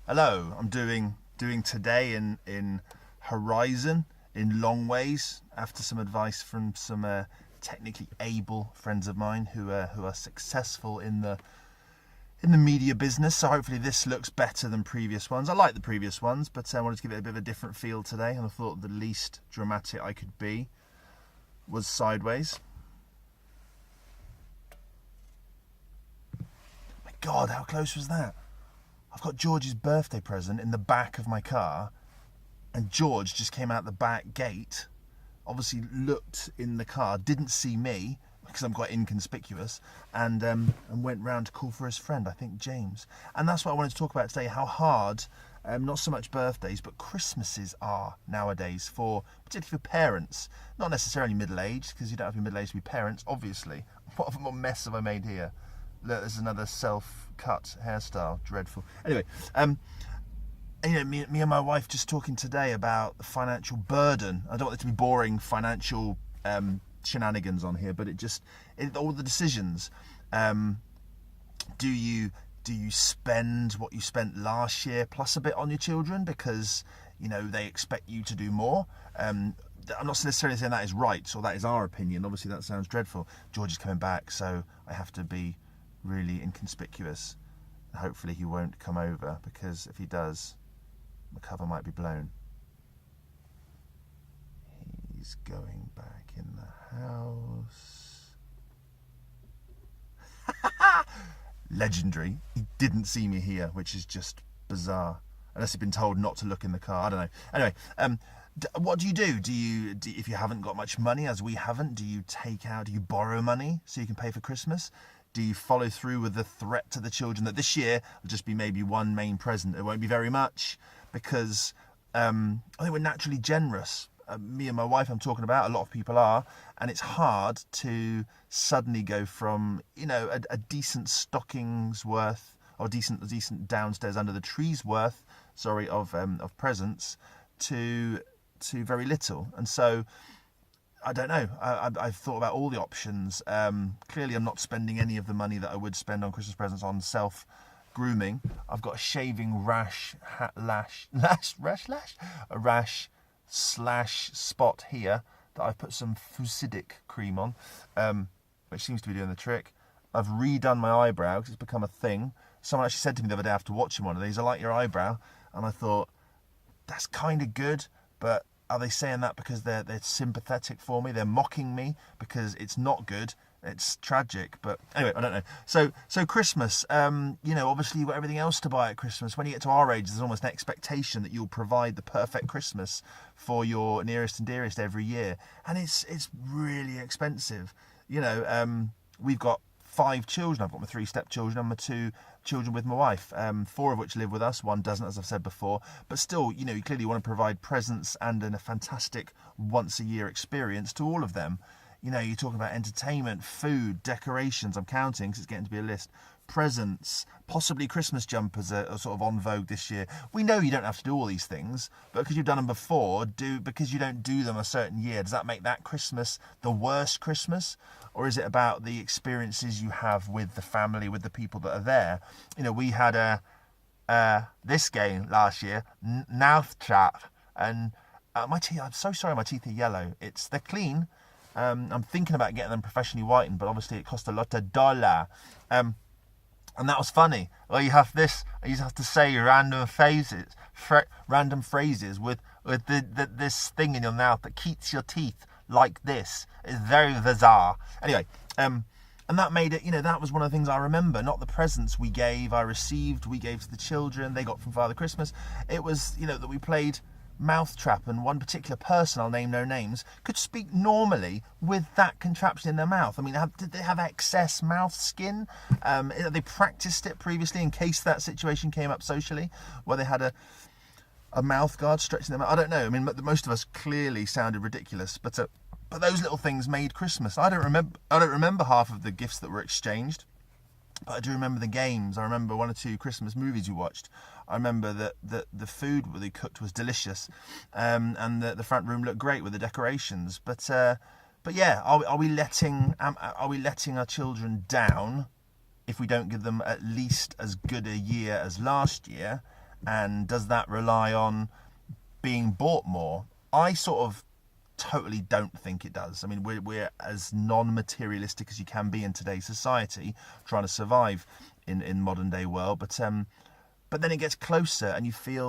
Hello, I'm doing today in Horizon in Longways after some advice from some technically able friends of mine who are successful in the media business. So hopefully this looks better than previous ones. I like the previous ones, but I wanted to give it a bit of a different feel today, and I thought the least dramatic I could be was sideways. My God, how close was that? I've got George's birthday present in the back of my car, and George just came out the back gate, obviously looked in the car, didn't see me because I'm quite inconspicuous, and went round to call for his friend, I think James. And that's what I wanted to talk about today, how hard, not so much birthdays, but Christmases are nowadays, particularly for parents. Not necessarily middle-aged, because you don't have to be middle-aged to be parents, obviously. What mess have I made here? Look, this is another self-cut hairstyle. Dreadful. Anyway, me and my wife just talking today about the financial burden. I don't want it to be boring financial shenanigans on here, but all the decisions. Do you spend what you spent last year plus a bit on your children because they expect you to do more? I'm not necessarily saying that is right or that is our opinion. Obviously, that sounds dreadful. George is coming back, so I have to be really inconspicuous. Hopefully he won't come over, because if he does, the cover might be blown. He's going back in the house. Legendary. He didn't see me here, which is just bizarre. Unless he'd been told not to look in the car. I don't know. Anyway, what do? Do you, if you haven't got much money, as we haven't, do you borrow money so you can pay for Christmas? Do you follow through with the threat to the children that this year will just be maybe one main present? It won't be very much, because I think we're naturally generous. Me and my wife, I'm talking about, a lot of people are, and it's hard to suddenly go from a decent stockings worth, or decent downstairs under the trees worth, of presents to very little. And so I don't know. I've thought about all the options. Clearly, I'm not spending any of the money that I would spend on Christmas presents on self-grooming. I've got a shaving rash / spot here that I've put some Fusidic cream on, which seems to be doing the trick. I've redone my eyebrow because it's become a thing. Someone actually said to me the other day after watching one of these, "I like your eyebrow," and I thought, that's kind of good, but are they saying that because they're sympathetic for me? They're mocking me because it's not good. It's tragic. But anyway, I don't know. So Christmas, obviously you've got everything else to buy at Christmas. When you get to our age, there's almost an expectation that you'll provide the perfect Christmas for your nearest and dearest every year. And it's really expensive. We've got 5 children. I've got my 3 stepchildren and my 2 children with my wife, 4 of which live with us, 1 doesn't, as I've said before. But still, you clearly want to provide presents and a fantastic once-a-year experience to all of them. You're talking about entertainment, food, decorations. I'm counting because it's getting to be a list. Presents, possibly Christmas jumpers are sort of on vogue this year. We know you don't have to do all these things, but because you've done them before, because you don't do them a certain year, does that make that Christmas the worst Christmas? Or is it about the experiences you have with the family, with the people that are there? We had this game last year, Mouthtrap, and my teeth. I'm so sorry, my teeth are yellow. They're clean. I'm thinking about getting them professionally whitened, but obviously it cost a lot of dollar. And that was funny. Well, you have to say random phrases with this thing in your mouth that keeps your teeth like this. It's very bizarre. Anyway, and that made it, that was one of the things I remember. Not the presents we gave to the children, they got from Father Christmas. It was, that we played Mouthtrap, and one particular person, I'll name no names, could speak normally with that contraption in their mouth. I mean, did they have excess mouth skin? They practiced it previously in case that situation came up socially, where they had a mouth guard stretching them out. I don't know. I mean, most of us clearly sounded ridiculous, but those little things made Christmas. I don't remember half of the gifts that were exchanged. But I do remember the games. I remember 1 or 2 Christmas movies we watched. I remember that the food that they cooked was delicious, and the front room looked great with the decorations. But yeah, are we letting our children down if we don't give them at least as good a year as last year? and does that rely on being bought more? I sort of totally don't think it does. I mean, we're as non-materialistic as you can be in today's society, trying to survive in modern day world. But then it gets closer, and you feel